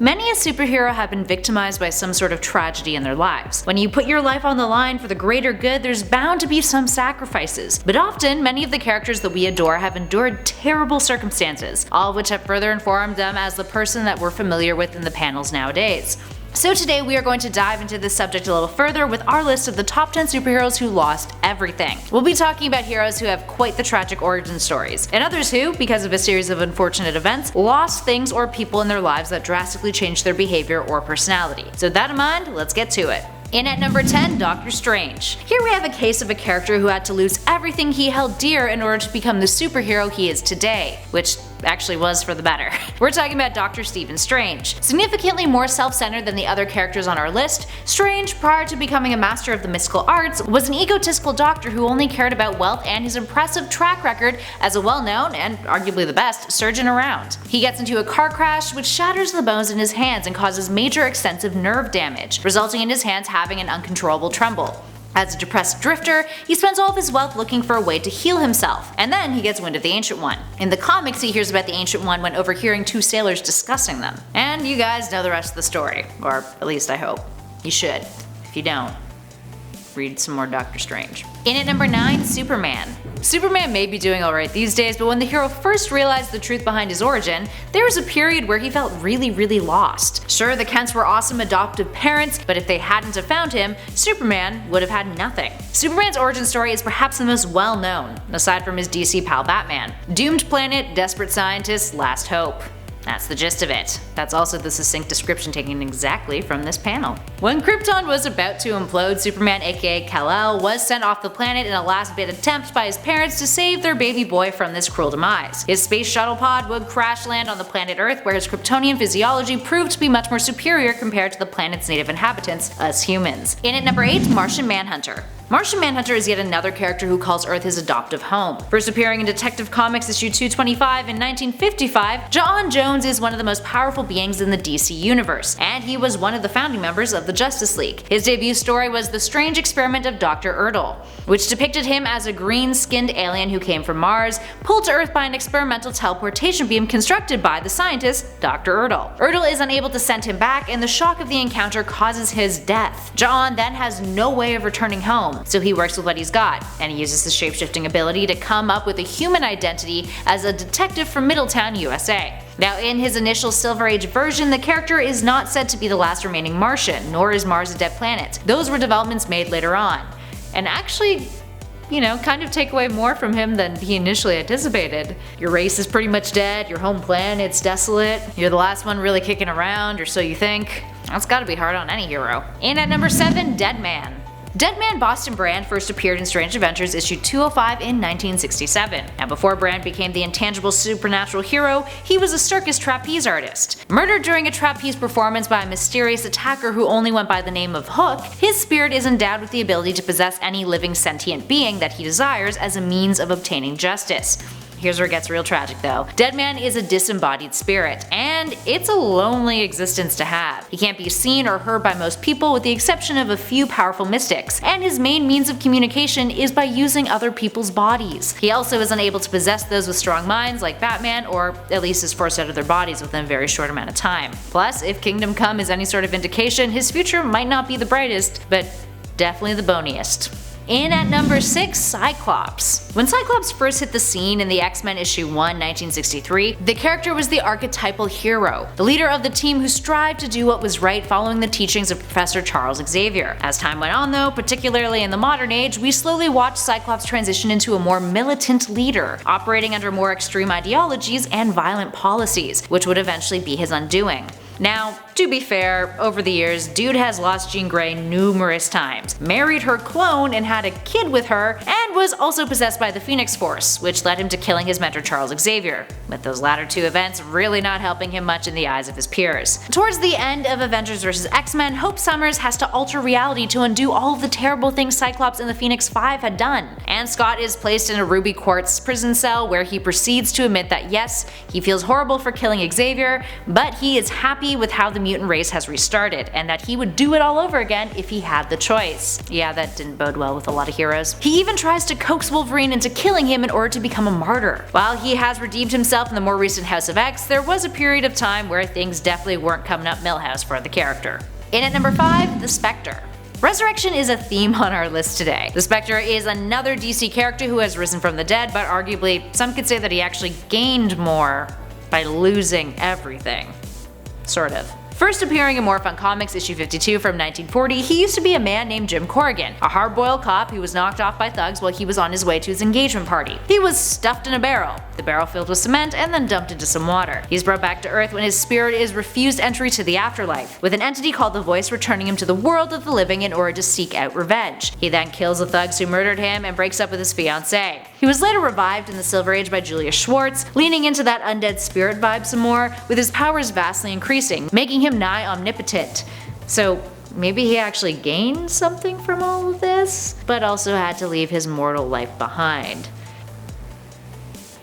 Many a superhero have been victimized by some sort of tragedy in their lives. When you put your life on the line for the greater good, there's bound to be some sacrifices. But often, many of the characters that we adore have endured terrible circumstances, all of which have further informed them as the person that we're familiar with in the panels nowadays. So today we are going to dive into this subject a little further with our list of the top 10 superheroes who lost everything. We'll be talking about heroes who have quite the tragic origin stories, and others who, because of a series of unfortunate events, lost things or people in their lives that drastically changed their behavior or personality. So with that in mind, let's get to it. In at number 10, Doctor Strange. Here we have a case of a character who had to lose everything he held dear in order to become the superhero he is today, which actually was for the better. We're talking about Dr. Stephen Strange. Significantly more self-centered than the other characters on our list, Strange, prior to becoming a master of the mystical arts, was an egotistical doctor who only cared about wealth and his impressive track record as a well-known, and arguably the best, surgeon around. He gets into a car crash which shatters the bones in his hands and causes major extensive nerve damage, resulting in his hands having an uncontrollable tremble. As a depressed drifter, he spends all of his wealth looking for a way to heal himself, and then he gets wind of the Ancient One. In the comics, he hears about the Ancient One when overhearing two sailors discussing them. And you guys know the rest of the story, or at least I hope. You should. If you don't, read some more Doctor Strange. In at number 9, Superman. Superman may be doing alright these days, but when the hero first realized the truth behind his origin, there was a period where he felt really lost. Sure, the Kents were awesome adoptive parents, but if they hadn't have found him, Superman would have had nothing. Superman's origin story is perhaps the most well known, aside from his DC pal Batman. Doomed planet, desperate scientists, last hope. That's the gist of it. That's also the succinct description taken exactly from this panel. When Krypton was about to implode, Superman aka Kal-El was sent off the planet in a last-bit attempt by his parents to save their baby boy from this cruel demise. His space shuttle pod would crash land on the planet Earth, where his Kryptonian physiology proved to be much more superior compared to the planet's native inhabitants, us humans. In at number 8, Martian Manhunter. Martian Manhunter is yet another character who calls Earth his adoptive home. First appearing in Detective Comics issue 225 in 1955, J'onn J'onzz is one of the most powerful beings in the DC universe, and he was one of the founding members of the Justice League. His debut story was The Strange Experiment of Dr. Ertl, which depicted him as a green-skinned alien who came from Mars, pulled to Earth by an experimental teleportation beam constructed by the scientist Dr. Ertl. Ertl is unable to send him back, and the shock of the encounter causes his death. J'onn then has no way of returning home, so he works with what he's got, and he uses the shapeshifting ability to come up with a human identity as a detective from Middletown, USA. Now, in his initial Silver Age version, the character is not said to be the last remaining Martian, nor is Mars a dead planet. Those were developments made later on, and actually, kind of take away more from him than he initially anticipated. Your race is pretty much dead, your home planet's desolate, you're the last one really kicking around, or so you think. That's gotta be hard on any hero. In at number 7, DEADMAN. DEADMAN Boston Brand first appeared in Strange Adventures issue 205 in 1967, and before Brand became the intangible supernatural hero, he was a circus trapeze artist. Murdered during a trapeze performance by a mysterious attacker who only went by the name of Hook, his spirit is endowed with the ability to possess any living sentient being that he desires as a means of obtaining justice. Here's where it gets real tragic though. DEADMAN is a disembodied spirit, and it's a lonely existence to have. He can't be seen or heard by most people with the exception of a few powerful mystics, and his main means of communication is by using other people's bodies. He also is unable to possess those with strong minds like Batman, or at least is forced out of their bodies within a very short amount of time. Plus, if Kingdom Come is any sort of indication, his future might not be the brightest, but definitely the boniest. In at number 6, Cyclops. When Cyclops first hit the scene in the X-Men issue 1, 1963, the character was the archetypal hero, the leader of the team who strived to do what was right following the teachings of Professor Charles Xavier. As time went on though, particularly in the modern age, we slowly watched Cyclops transition into a more militant leader, operating under more extreme ideologies and violent policies, which would eventually be his undoing. Now, to be fair, over the years, dude has lost Jean Grey numerous times, married her clone and had a kid with her, and was also possessed by the Phoenix Force, which led him to killing his mentor Charles Xavier, with those latter two events really not helping him much in the eyes of his peers. Towards the end of Avengers vs. X-Men, Hope Summers has to alter reality to undo all of the terrible things Cyclops and the Phoenix Five had done, and Scott is placed in a ruby quartz prison cell where he proceeds to admit that yes, he feels horrible for killing Xavier, but he is happy happy with how the mutant race has restarted, and that he would do it all over again if he had the choice. Yeah, that didn't bode well with a lot of heroes. He even tries to coax Wolverine into killing him in order to become a martyr. While he has redeemed himself in the more recent House of X, there was a period of time where things definitely weren't coming up Milhouse for the character. In at number 5, the Spectre. Resurrection is a theme on our list today. The Spectre is another DC character who has risen from the dead, but arguably some could say that he actually gained more by losing everything. Sort of. First appearing in Morph on Comics issue 52 from 1940, he used to be a man named Jim Corrigan, a hard-boiled cop who was knocked off by thugs while he was on his way to his engagement party. He was stuffed in a barrel, the barrel filled with cement, and then dumped into some water. He's brought back to Earth when his spirit is refused entry to the afterlife, with an entity called the Voice returning him to the world of the living in order to seek out revenge. He then kills the thugs who murdered him and breaks up with his fiancée. He was later revived in the Silver Age by Julius Schwartz, leaning into that undead spirit vibe some more, with his powers vastly increasing, making him nigh omnipotent. So maybe he actually gained something from all of this, but also had to leave his mortal life behind.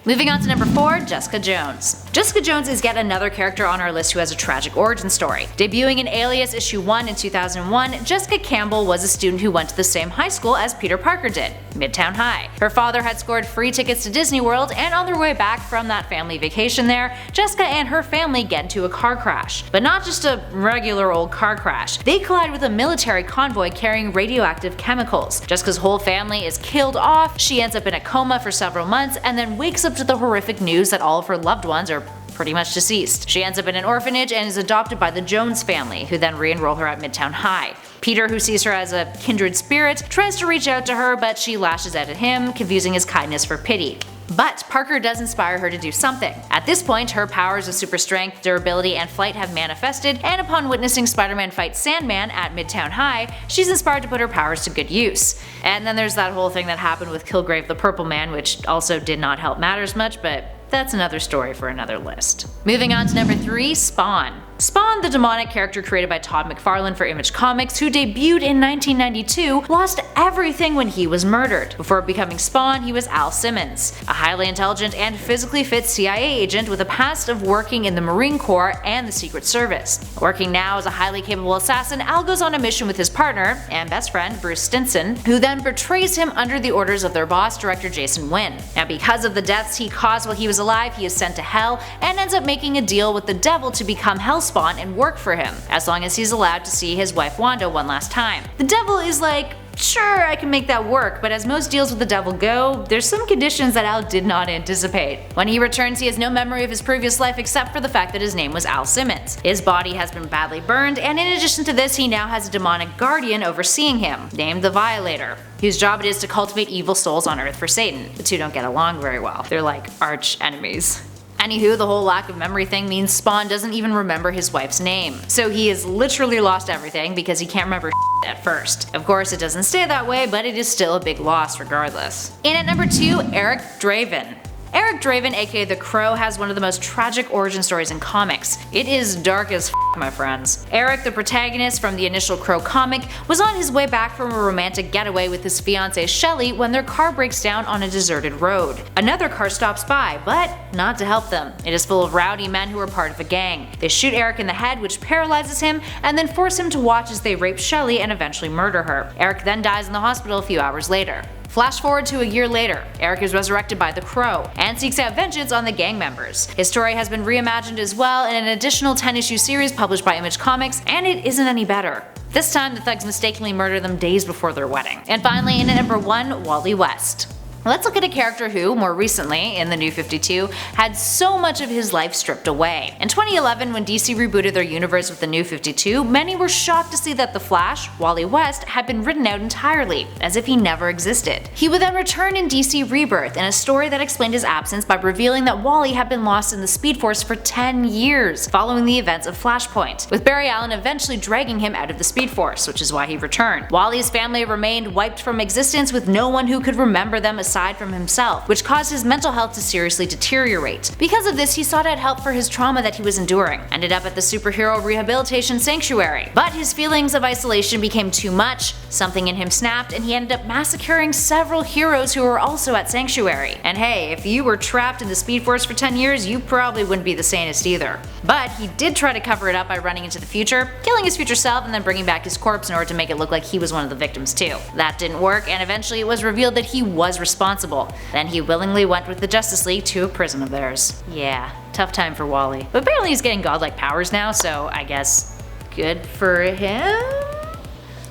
Moving on to number 4, Jessica Jones. Jessica Jones is yet another character on our list who has a tragic origin story. Debuting in Alias issue 1 in 2001, Jessica Campbell was a student who went to the same high school as Peter Parker did, Midtown High. Her father had scored free tickets to Disney World, and on their way back from that family vacation there, Jessica and her family get into a car crash. But not just a regular old car crash. They collide with a military convoy carrying radioactive chemicals. Jessica's whole family is killed off, she ends up in a coma for several months, and then wakes up to the horrific news that all of her loved ones are pretty much deceased. She ends up in an orphanage and is adopted by the Jones family, who then re-enroll her at Midtown High. Peter, who sees her as a kindred spirit, tries to reach out to her, but she lashes out at him, confusing his kindness for pity. But Parker does inspire her to do something. At this point, her powers of super strength, durability, and flight have manifested, and upon witnessing Spider-Man fight Sandman at Midtown High, she's inspired to put her powers to good use. And then there's that whole thing that happened with Kilgrave the Purple Man, which also did not help matters much, but that's another story for another list. Moving on to number 3, Spawn. Spawn, the demonic character created by Todd McFarlane for Image Comics, who debuted in 1992, lost everything when he was murdered. Before becoming Spawn, he was Al Simmons, a highly intelligent and physically fit CIA agent with a past of working in the Marine Corps and the Secret Service. Working now as a highly capable assassin, Al goes on a mission with his partner and best friend, Bruce Stinson, who then betrays him under the orders of their boss, director Jason Wynn. Now, because of the deaths he caused while he was alive, he is sent to Hell and ends up making a deal with the devil to become Hellspawn and work for him, as long as he's allowed to see his wife Wanda one last time. The devil is like, sure, I can make that work, but as most deals with the devil go, there's some conditions that Al did not anticipate. When he returns, he has no memory of his previous life except for the fact that his name was Al Simmons. His body has been badly burned, and in addition to this, he now has a demonic guardian overseeing him, named the Violator, whose job it is to cultivate evil souls on Earth for Satan. The two don't get along very well. They're like arch enemies. Anywho, the whole lack of memory thing means Spawn doesn't even remember his wife's name. So he has literally lost everything because he can't remember at first. Of course, it doesn't stay that way, but it is still a big loss regardless. In at number 2, Eric Draven. Eric Draven, aka The Crow, has one of the most tragic origin stories in comics. It is dark as my friends. Eric, the protagonist from the initial Crow comic, was on his way back from a romantic getaway with his fiancée Shelley when their car breaks down on a deserted road. Another car stops by, but not to help them. It is full of rowdy men who are part of a gang. They shoot Eric in the head, which paralyzes him, and then force him to watch as they rape Shelley and eventually murder her. Eric then dies in the hospital a few hours later. Flash forward to a year later, Eric is resurrected by the Crow and seeks out vengeance on the gang members. His story has been reimagined as well in an additional 10-issue series published by Image Comics, and it isn't any better. This time, the thugs mistakenly murder them days before their wedding. And finally, in at number 1, Wally West. Let's look at a character who, more recently, in the New 52, had so much of his life stripped away. In 2011, when DC rebooted their universe with the New 52, many were shocked to see that the Flash, Wally West, had been written out entirely, as if he never existed. He would then return in DC Rebirth in a story that explained his absence by revealing that Wally had been lost in the Speed Force for 10 years, following the events of Flashpoint, with Barry Allen eventually dragging him out of the Speed Force, which is why he returned. Wally's family remained wiped from existence with no one who could remember them aside from himself, which caused his mental health to seriously deteriorate. Because of this, he sought out help for his trauma that he was enduring, ended up at the superhero rehabilitation sanctuary. But his feelings of isolation became too much, something in him snapped, and he ended up massacring several heroes who were also at sanctuary. And hey, if you were trapped in the Speed Force for 10 years, you probably wouldn't be the sanest either. But he did try to cover it up by running into the future, killing his future self, and then bringing back his corpse in order to make it look like he was one of the victims too. That didn't work, and eventually it was revealed that he was responsible. Then he willingly went with the Justice League to a prison of theirs. Yeah, tough time for Wally. But apparently he's getting godlike powers now, so I guess good for him?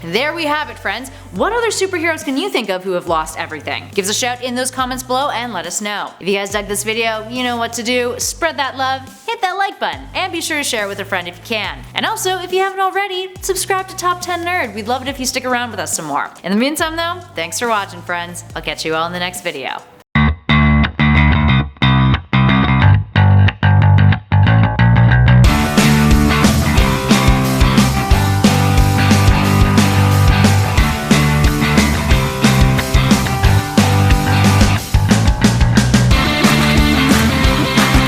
There we have it, friends. What other superheroes can you think of who have lost everything? Give us a shout in those comments below and let us know. If you guys dug this video, you know what to do. Spread that love, hit that like button, and be sure to share it with a friend if you can. And also, if you haven't already, subscribe to Top 10 Nerd. We'd love it if you stick around with us some more. In the meantime though, thanks for watching, friends. I'll catch you all in the next video.